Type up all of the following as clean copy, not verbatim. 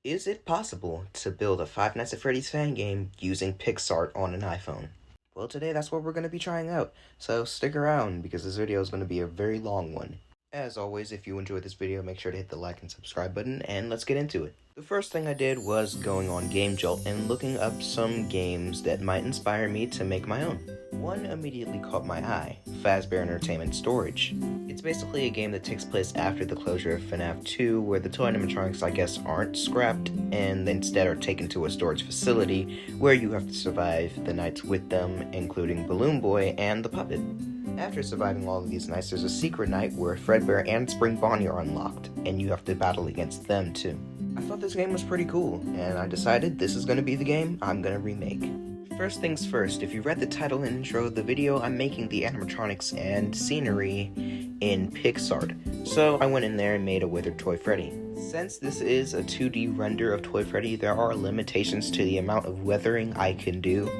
Is it possible to build a Five Nights at Freddy's fan game using Picsart on an iPhone? Well, today that's what we're going to be trying out, so stick around because this video is going to be a very long one. As always, if you enjoyed this video, make sure to hit the like and subscribe button, and let's get into it. The first thing I did was going on Game Jolt and looking up some games that might inspire me to make my own. One immediately caught my eye, Fazbear Entertainment Storage. It's basically a game that takes place after the closure of FNAF 2, where the toy animatronics, I guess, aren't scrapped, and instead are taken to a storage facility, where you have to survive the nights with them, including Balloon Boy and the puppet. After surviving all of these nights, there's a secret night where Fredbear and Spring Bonnie are unlocked, and you have to battle against them too. I thought this game was pretty cool, and I decided this is going to be the game I'm going to remake. First things first, if you read the title and intro of the video, I'm making the animatronics and scenery in Picsart. So I went in there and made a withered Toy Freddy. Since this is a 2D render of Toy Freddy, there are limitations to the amount of weathering I can do.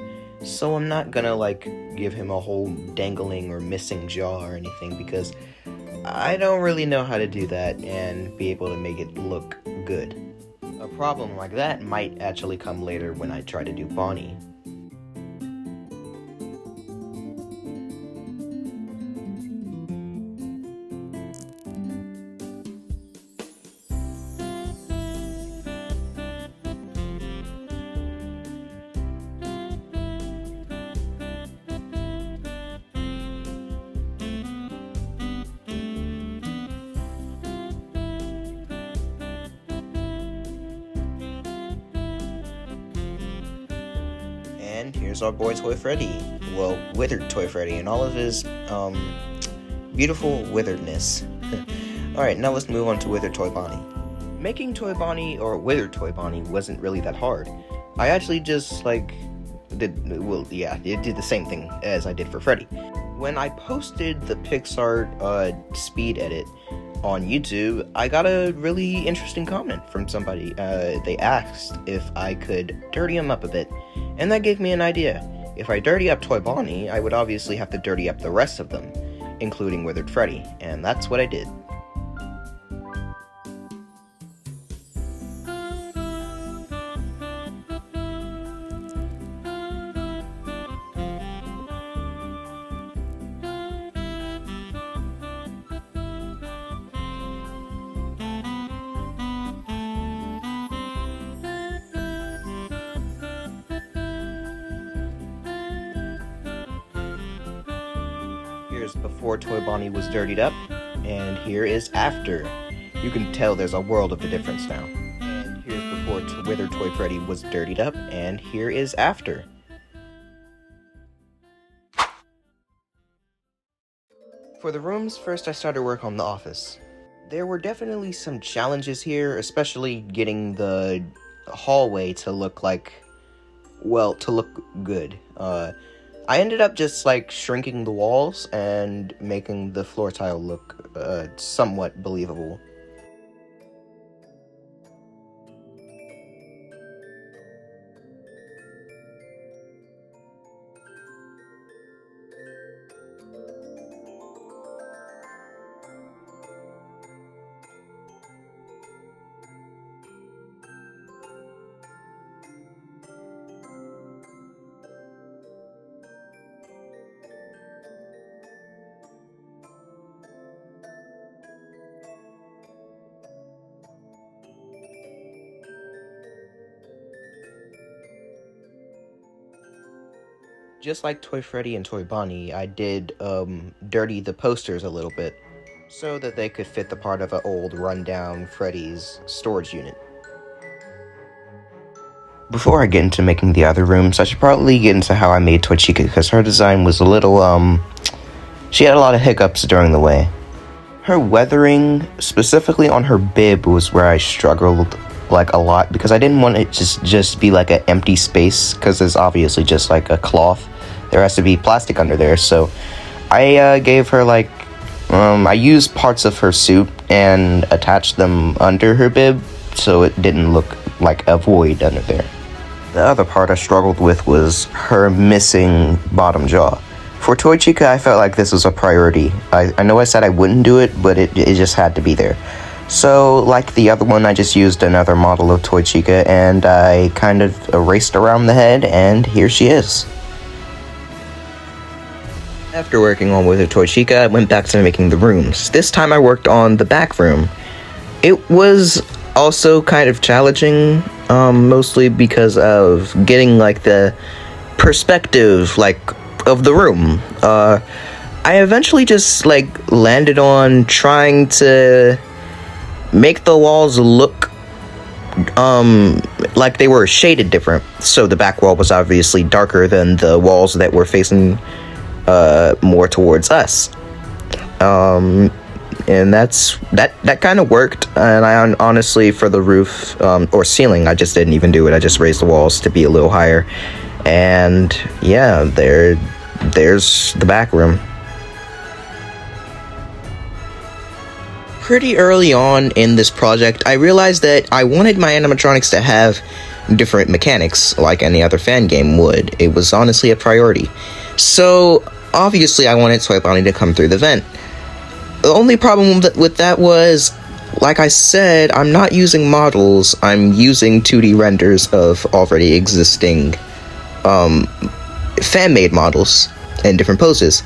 So I'm not gonna give him a whole dangling or missing jaw or anything, because I don't really know how to do that and be able to make it look good. A problem like that might actually come later when I try to do Bonnie. And here's our boy Toy Freddy. Well, withered Toy Freddy and all of his, beautiful witheredness. Alright, now let's move on to withered Toy Bonnie. Making Toy Bonnie, or withered Toy Bonnie, wasn't really that hard. I actually just, it did the same thing as I did for Freddy. When I posted the Picsart, speed edit on YouTube, I got a really interesting comment from somebody. They asked if I could dirty him up a bit, and that gave me an idea. If I dirty up Toy Bonnie, I would obviously have to dirty up the rest of them, including Withered Freddy, and that's what I did. Here's before Toy Bonnie was dirtied up, and here is after. You can tell there's a world of a difference now. And here's before Withered Toy Freddy was dirtied up, and here is after. For the rooms, first I started work on the office. There were definitely some challenges here, especially getting the hallway to look good. I ended up just shrinking the walls and making the floor tile look somewhat believable. Just like Toy Freddy and Toy Bonnie, I did dirty the posters a little bit so that they could fit the part of an old rundown Freddy's storage unit. Before I get into making the other rooms, I should probably get into how I made Toy Chica, because her design was a little, she had a lot of hiccups during the way. Her weathering, specifically on her bib, was where I struggled a lot, because I didn't want it to just be an empty space, because there's obviously just a cloth. There has to be plastic under there, so I gave her I used parts of her suit and attached them under her bib so it didn't look like a void under there. The other part I struggled with was her missing bottom jaw. For Toy Chica, I felt like this was a priority. I know I said I wouldn't do it, but it just had to be there. So, like the other one, I just used another model of Toy Chica, and I kind of erased around the head, and here she is. After working on with a Toy Chica, I went back to making the rooms. This time I worked on the back room. It was also kind of challenging, mostly because of getting, like, the perspective, like, of the room. I eventually just, like, landed on trying to make the walls look like they were shaded different. So the back wall was obviously darker than the walls that were facing more towards us. And that kind of worked. And I honestly, for the roof or ceiling, I just didn't even do it. I just raised the walls to be a little higher. And yeah, there's the back room. Pretty early on in this project, I realized that I wanted my animatronics to have different mechanics like any other fan game would. It was honestly a priority. So, obviously I wanted Toy Bonnie to come through the vent. The only problem with that was, like I said, I'm not using models, I'm using 2D renders of already existing fan-made models in different poses.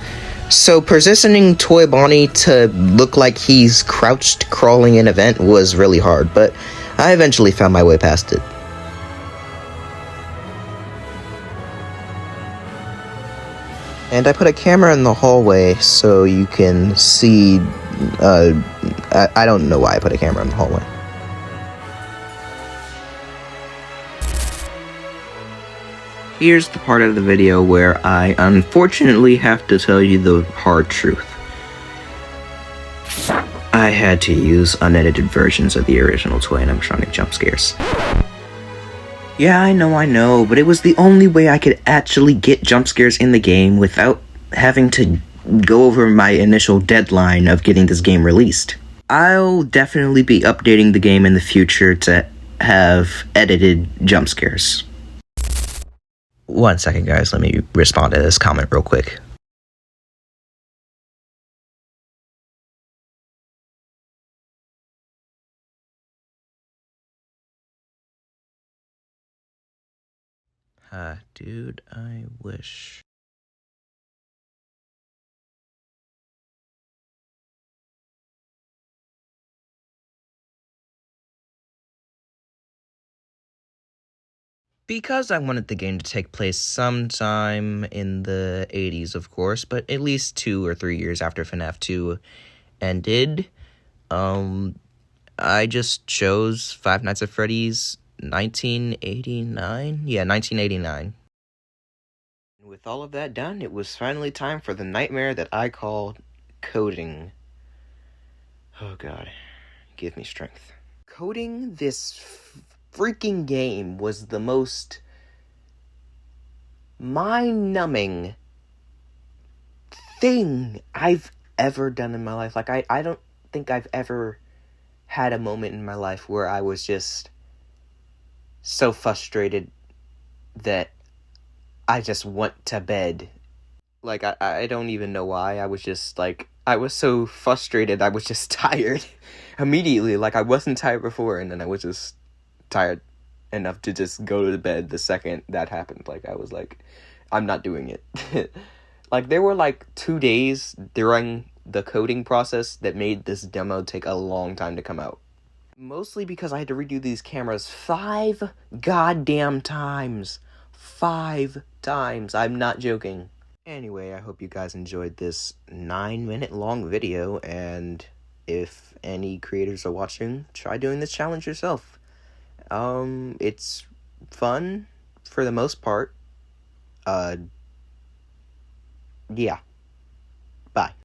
So positioning Toy Bonnie to look like he's crouched crawling in a vent was really hard, but I eventually found my way past it. And I put a camera in the hallway so you can see, I don't know why I put a camera in the hallway. Here's the part of the video where I unfortunately have to tell you the hard truth. I had to use unedited versions of the original toy animatronic jump scares. Yeah, I know, but it was the only way I could actually get jump scares in the game without having to go over my initial deadline of getting this game released. I'll definitely be updating the game in the future to have edited jump scares. 1 second, guys, let me respond to this comment real quick. Dude, I wish. Because I wanted the game to take place sometime in the 80s, of course, but at least 2 or 3 years after FNAF 2 ended, I just chose Five Nights at Freddy's 1989? Yeah, 1989. With all of that done, it was finally time for the nightmare that I called coding. Oh god, give me strength. Coding this freaking game was the most mind-numbing thing I've ever done in my life. Like, I don't think I've ever had a moment in my life where I was just so frustrated that I just went to bed. Like, I don't even know why. I was just, like, I was so frustrated, I was just tired immediately. Like, I wasn't tired before, and then I was just tired enough to just go to bed the second that happened. Like, I was like, I'm not doing it. Like, there were, like, 2 days during the coding process that made this demo take a long time to come out. Mostly because I had to redo these cameras 5 goddamn times. 5 times. I'm not joking. Anyway, I hope you guys enjoyed this 9-minute long video, and if any creators are watching, try doing this challenge yourself. It's fun for the most part. Yeah. Bye.